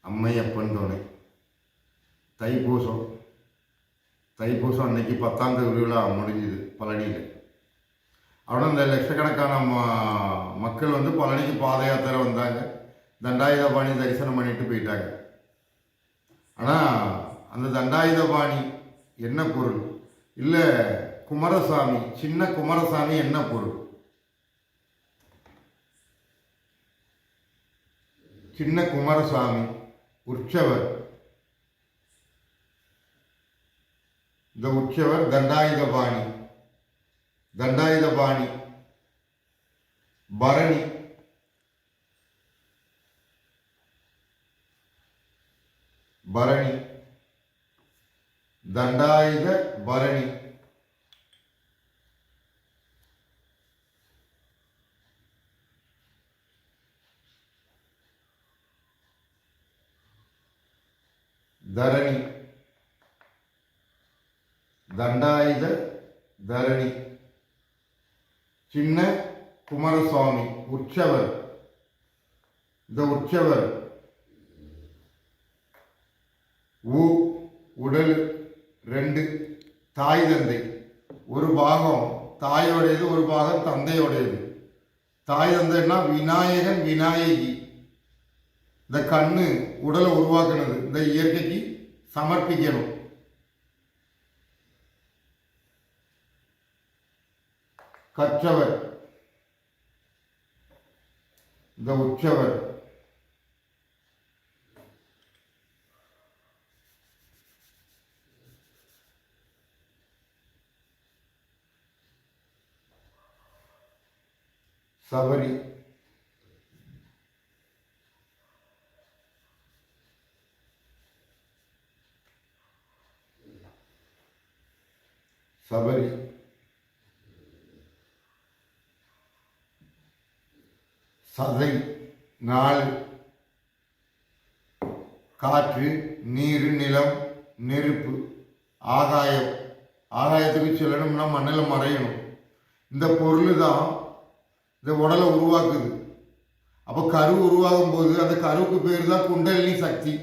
அம்மையப்பன் துணை. தைப்பூசம் அன்னைக்கு 10ஆம் திருவிழா முடிஞ்சுது பழனியில். ஆனால் இந்த லட்சக்கணக்கான மக்கள் பழனிக்கு பாத யாத்திரை வந்தாங்க. தண்டாயுதபாணி தரிசனம் பண்ணிட்டு போயிட்டாங்க. ஆனால் அந்த தண்டாயுதபாணி என்ன பொருள், இல்லை குமாரசாமி, சின்ன குமாரசாமி என்ன பொருள்? சின்ன குமாரசாமி உற்சவர். இந்த உற்சவர் தண்டாயுதபாணி பரணி. தண்டாயுத பரணி. தரணி, தண்டாயுத தரணி, சின்ன குமாரசுவாமி உற்சவர். இந்த உற்சவர் உடல் 2, தாய் தந்தை. ஒரு பாகம் தாயோடையது, ஒரு பாகம் தந்தையோடையது. தாய் தந்தைன்னா விநாயகன் விநாயகி. இந்த கண்ணு உடலை உருவாக்குனது, இந்த இயற்கைக்கு சமர்ப்பிக்கணும். கற்றவர் இந்த உற்சவர். சபரி. சபரி சதை 4. காற்று, நீர், நிலம், நெருப்பு, ஆகாயம். ஆகாயத்துக்கு செல்லணும்னா மண்ணில் மறையணும். இந்த பொருள் தான் இந்த உடலை உருவாக்குது. அப்போ கரு உருவாகும் போது அந்த கருவுக்கு பேர் தான் குண்டலினி சக்தி.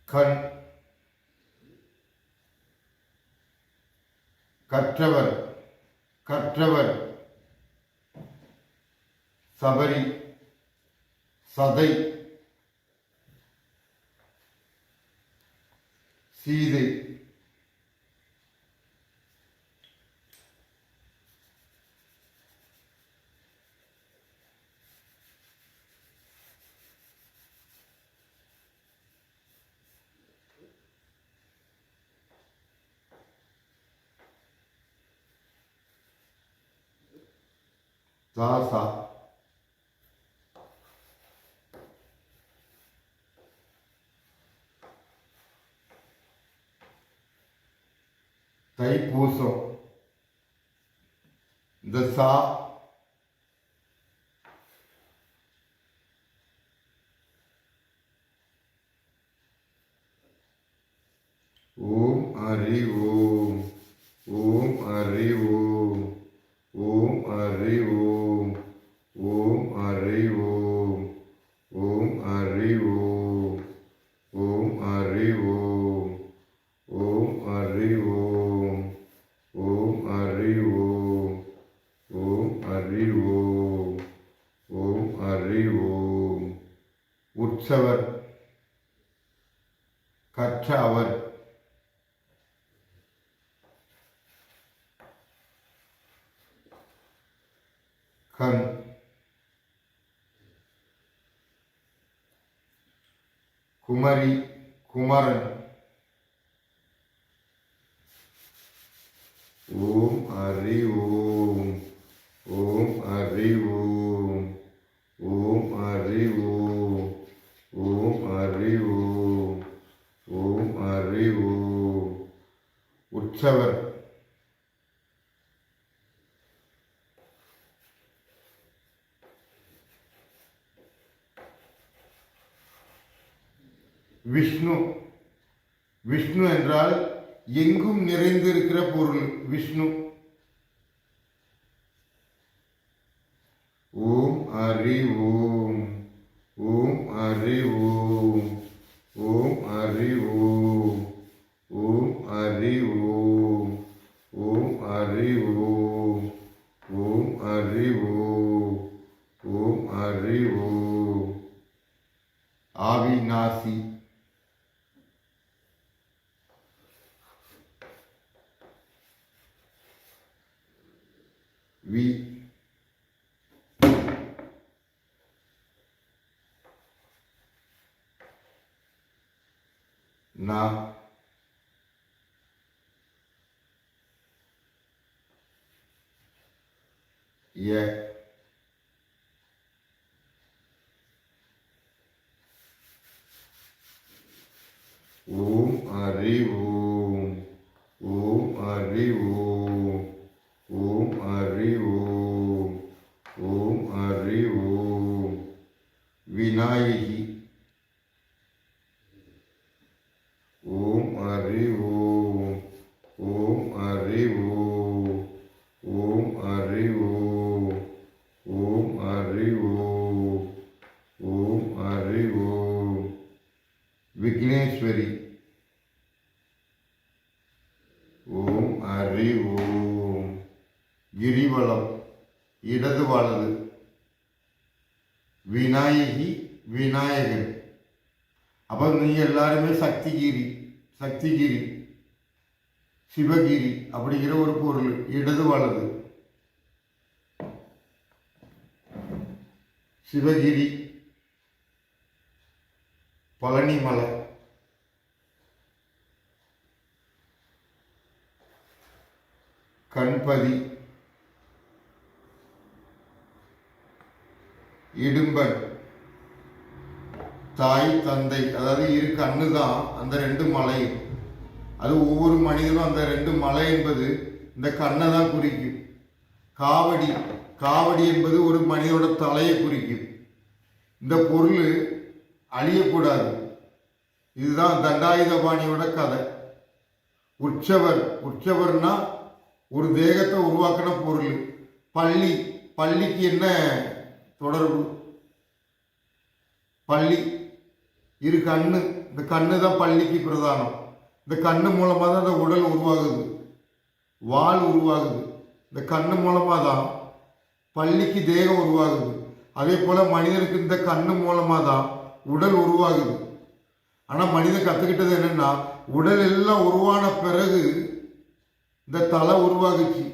கண். கற்றவர் சபரி. சதை சீதை. தாசா. தைப்பூசம். இந்த சா ஓம் ஹரி ஓம். ஓம் ஹரி ஓம். ஓம் ஹரி ஓம். ஓம் ஹரி ஓம். ஓம் ஹரி ஓம். ஓம் ஹரி ஓம். ஓம் ஹரி ஓம். ஓம் ஹரி ஓம். ஓம் ஹரி ஓம். ஓம் ஹரி ஓம். உற்சவர். கற்ற அவர். கண். குமரி, குமரன். ஓம் ஹரி ஓம். ஓம் ஹரி ஓம். ஓம் ஹரி ஓம். ஓம் ஹரி ஓம். ஓம் ஹரி ஓம். உற்சவர். விஷ்ணு, விஷ்ணு என்றால் எங்கும் நிறைந்திருக்கிற பொருள் விஷ்ணு. ஓம் ஹரி ஓம். ஓம் ஹரி ஓம். ஓம் ஹரி ஓம். ஓம் ஹரி ஓம். ஓம் ஹரி ஓம். ஓம் ஹரி ஓம். ஓம் ஹரி ஓம். ஆவிநாசி. வி நா ய ஓம் ஹரி ஓம். ஓம் ஹரி ஓம். ஓம் ஹரி ஓம். ஓம் ஹரி ஓம். விநாயகி. ஓம் ஹரி ஓம். ஓம் ஹரி ஓம். ஓம் ஹரி ஓம். ஓம் ஹரி ஓம். ஓம் ஹரி ஓம். விக்னேஸ்வரி. ஓம் ஹரி ஓம். கிரிவலம் இடது வலது. விநாயகி விநாயகர். அப்போ நீங்க எல்லாருமே சக்திகிரி சக்திகிரி சிவகிரி அப்படிங்கிற ஒரு பொருள் இடது வலது. சிவகிரி பழனிமலை. கண்பதி. இடும்பன் தாய் தந்தை, அதாவது இரு கண்ணு தான் அந்த ரெண்டு மலை. அது ஒவ்வொரு மனிதனும் அந்த ரெண்டு மலை என்பது இந்த கண்ணை தான் குறிக்கும். காவடி காவடி என்பது ஒரு மனிதனோட தலையை குறிக்கும். இந்த பொருள் அழியக்கூடாது. இதுதான் தண்டாயுதபாணியோட கதை. உற்சவர் உற்சவர்னா ஒரு தேகத்தை உருவாக்கின பொருள். பள்ளி பள்ளிக்கு என்ன தொடர்பு? பள்ளி இரு கண்ணு. இந்த கண்ணு தான் பள்ளிக்கு பிரதானம். இந்த கண்ணு மூலமாக தான் இந்த உடல் உருவாகுது, வால் உருவாகுது. இந்த கண்ணு மூலமாக தான் பள்ளிக்கு தேகம் உருவாகுது. அதே போல் மனிதனுக்கு இந்த கண்ணு மூலமாக தான் உடல் உருவாகுது. ஆனால் மனிதன் கற்றுக்கிட்டது என்னென்னா, உடல் எல்லாம் உருவான பிறகு இந்த தலை உருவாகுச்சு,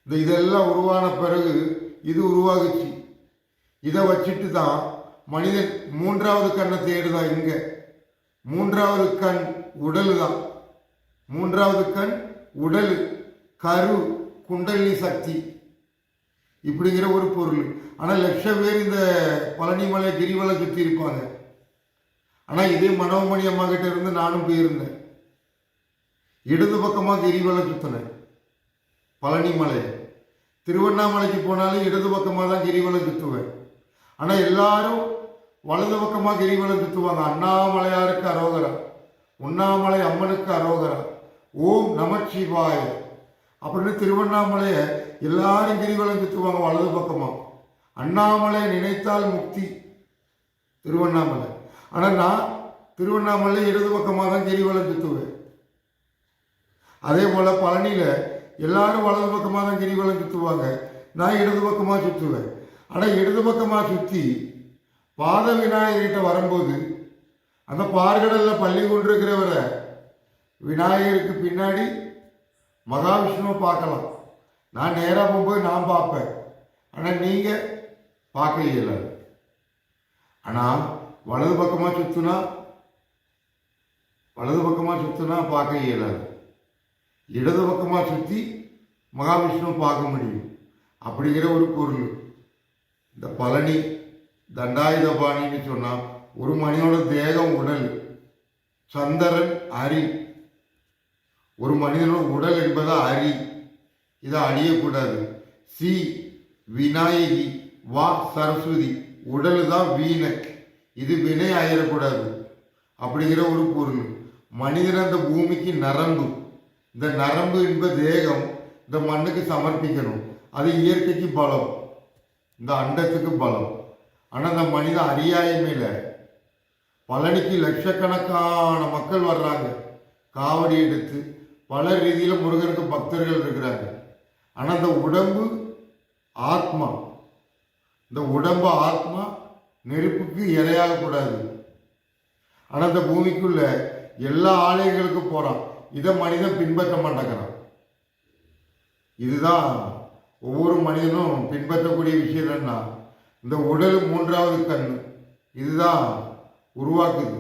இதெல்லாம் உருவான பிறகு இது உருவாகுச்சு. இதை வச்சுட்டு தான் மனிதன் மூன்றாவது கண்ணை தேடுதான். இங்கே மூன்றாவது கண் உடல் தான். மூன்றாவது கண் உடல், கரு, குண்டலினி சக்தி இப்படிங்கிற ஒரு பொருள். ஆனால் லட்சம் பேர் இந்த பழனிமலை கிரிவலம் சுற்றி இருப்பாங்க. ஆனால் இதே மனோமணி அம்மா கிட்ட இருந்து நானும் போயிருந்தேன். இடது பக்கமாக கிரிவலம் சுற்றினேன். பழனிமலை திருவண்ணாமலைக்கு போனாலும் இடது பக்கமாக தான் கிரிவலம் சுற்றுவேன். ஆனால் எல்லாரும் வலது பக்கமாக கிரிவலம் சுற்றுவாங்க. அண்ணாமலையாருக்கு அரோகரா, உண்ணாமலை அம்மனுக்கு அரோகரா, ஓம் நமச்சிவாய அப்படின்னு திருவண்ணாமலையை எல்லாரும் கிரிவலம் சுற்றுவாங்க வலது பக்கமாக. அண்ணாமலையை நினைத்தால் முக்தி திருவண்ணாமலை. ஆனால் நான் திருவண்ணாமலை இடது பக்கமாக தான் கிரிவலம் சுற்றுவேன். அதே போல் பழனியில் எல்லாரும் வலது பக்கமாக தான் கிரிவலம் சுற்றுவாங்க, நான் இடது பக்கமாக சுற்றுவேன். ஆனால் இடது பக்கமாக சுற்றி பாத விநாயகர்கிட்ட வரும்போது அந்த பார்கடலில் பள்ளி கொண்டிருக்கிறவரை விநாயகருக்கு பின்னாடி மகாவிஷ்ணுவை பார்க்கலாம். நான் நேராக போகும்போது நான் பார்ப்பேன், ஆனால் நீங்கள் பார்க்க இயலாது. ஆனால் வலது பக்கமாக சுற்றினா பார்க்க இயலாது. இடது பக்கமாக சுற்றி மகாவிஷ்ணுவை பார்க்க முடியும். அப்படிங்கிற ஒரு பொருள் இந்த பழனி. தண்டாயுதபாணின்னு சொன்னால் ஒரு மனிதனோட தேகம் உடல். சந்திரன் அரி. ஒரு மனிதனோட உடல் என்பது அரி, இதை அழியக்கூடாது. சி விநாயகி, வா சரஸ்வதி, உடல் தான் வீணை, இது வினை ஆயிடக்கூடாது அப்படிங்கிற ஒரு பொருள். மனிதன் அந்த பூமிக்கு நரம்பு. இந்த நரம்பு என்ப தேகம் இந்த மண்ணுக்கு சமர்ப்பிக்கணும். அது இயற்கைக்கு பலம், இந்த அண்டத்துக்கு பலம். ஆனால் இந்த மனிதன் அறியாமையில பழனிக்கு லட்சக்கணக்கான மக்கள் வர்றாங்க, காவடி எடுத்து பல ரீதியில் முருகனுக்கு பக்தர்கள் இருக்கிறாங்க. ஆனால் இந்த உடம்பு ஆத்மா, இந்த உடம்பு ஆத்மா நெருப்புக்கு இரையாகக்கூடாது. ஆனால் இந்த பூமிக்குள்ள எல்லா ஆலயங்களுக்கும் போகிறான், இதை மனிதன் பின்பற்ற மாட்டேங்கிறான். இதுதான் ஒவ்வொரு மனிதனும் பின்பற்றக்கூடிய விஷயம். என்னன்னா, இந்த உடல் மூன்றாவது கண் இதுதான் உருவாக்குது.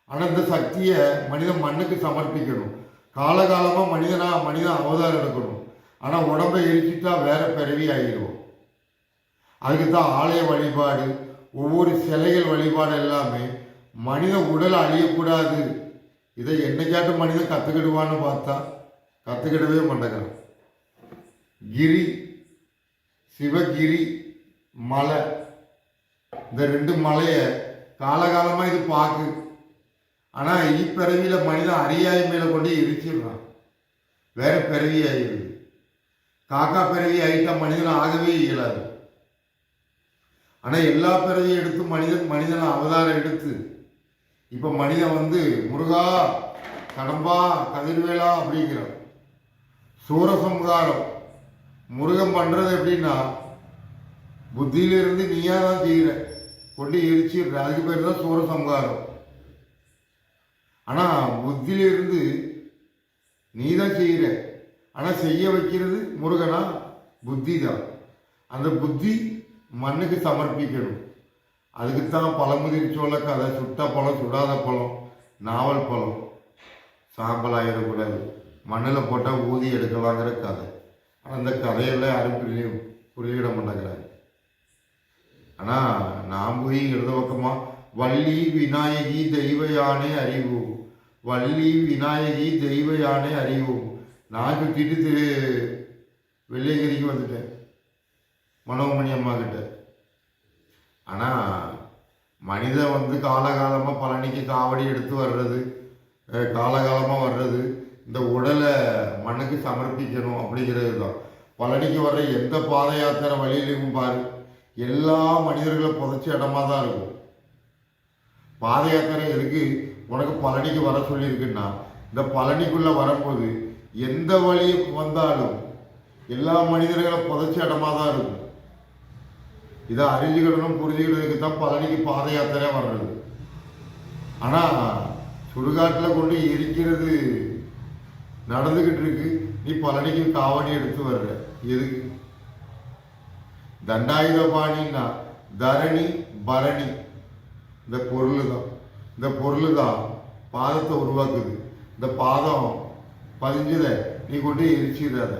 ஆனால் இந்த சக்தியை மனிதன் மண்ணுக்கு சமர்ப்பிக்கணும். காலகாலமாக மனிதன் அவதாரம் எடுக்கணும். ஆனால் உடம்பை எரிச்சிட்டா வேற பிறவி ஆகிடுவோம். அதுக்கு தான் ஆலய வழிபாடு, ஒவ்வொரு சிலைகள் வழிபாடு எல்லாமே மனித உடல் அழியக்கூடாது. இதை என்னைக்காட்டும் மனிதன் கற்றுக்கிடுவான்னு பார்த்தா கற்றுக்கிடவே மாட்டேங்கிறான். கிரி, சிவகிரி மலை, இந்த ரெண்டு மலையை காலகாலமாக இது பார்க்கு. ஆனால் இப்பிறவியில் மனிதன் அறியாமையில கொண்டு எரிச்சிடுறான், வேற பிறவி ஆகிடுது. காக்கா பிறவி ஆகிட்டா மனிதன் ஆகவே இயலாது. ஆனால் எல்லா பிறவியும் எடுத்து மனிதனை அவதாரம் எடுத்து இப்போ மனிதன் முருகா, கடம்பா, கதிர்வேலா அப்படிங்கிறான். சூரசம்ஹாரம் முருகன் பண்ணுறது எப்படின்னா, புத்தியிலிருந்து நீயா தான் செய்கிற, கொண்டு எரிச்சிடுற, அதுக்கு பேர் தான் சூரசம்ஹாரம். ஆனால் புத்தியிலிருந்து நீ தான் செய்கிற, ஆனால் செய்ய வைக்கிறது முருகனா, புத்தி தான். அந்த புத்தி மண்ணுக்கு சமர்ப்பிக்கணும். அதுக்குத்தான் பழமுதிர் சோழ கதை, சுட்ட பழம் சுடாத பழம், நாவல் பழம் சாம்பல் ஆகிடக்கூடாது, மண்ணில் போட்டால் ஊதி எடுக்கலாங்கிற கதை. அந்த கதையெல்லாம் யாரும் புரியிட மாட்டேங்கிறாங்க. ஆனால் நான் போய் எழுத பக்கமாக வள்ளி விநாயகி தெய்வ யானை அறிவோம், வள்ளி விநாயகி தெய்வ யானை அறிவோம். நான் சுற்றிட்டு வெள்ளையகிரிக்கு வந்துட்டேன், மனோமணி அம்மா கிட்ட. ஆனால் மனிதன் காலகாலமாக பழனிக்கு காவடி எடுத்து வர்றது, காலகாலமாக வர்றது இந்த உடலை மண்ணுக்கு சமர்ப்பிக்கணும் அப்படிங்கிறது தான். பழனிக்கு வர்ற எந்த பாத யாத்திரை வழியிலையும் பாரு, எல்லா மனிதர்களும் புதைச்ச இடமா தான் இருக்கும். பாத யாத்திரை எதுக்கு உனக்கு பழனிக்கு வர சொல்லியிருக்குன்னா, இந்த பழனிக்குள்ளே வரும்போது எந்த வழி வந்தாலும் எல்லா மனிதர்களும் புதைச்ச இடமா தான் இருக்கும். இதை அறிஞ்சுக்கிடணும், புரிஞ்சுக்கிட்டதுக்கு தான் பழனிக்கு பாத யாத்திரை வர்றது. ஆனால் சுடுகாட்டில் கொண்டு எரிக்கிறது நடந்துக்கிட்டு இருக்கு, நீ பழனிக்கு காவடி எடுத்து வர்ற எதுக்கு? தண்டாயுத பாணின்னா தரணி பரணி, இந்த பொருள் தான். இந்த பொருள் தான் பாதத்தை உருவாக்குது. இந்த பாதம் பதிஞ்சத நீ கொண்டு எரிச்சிடாத.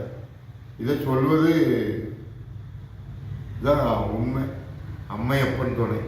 இதை சொல்வது இதான் உண்மை. அம்மையப்பன் துணை.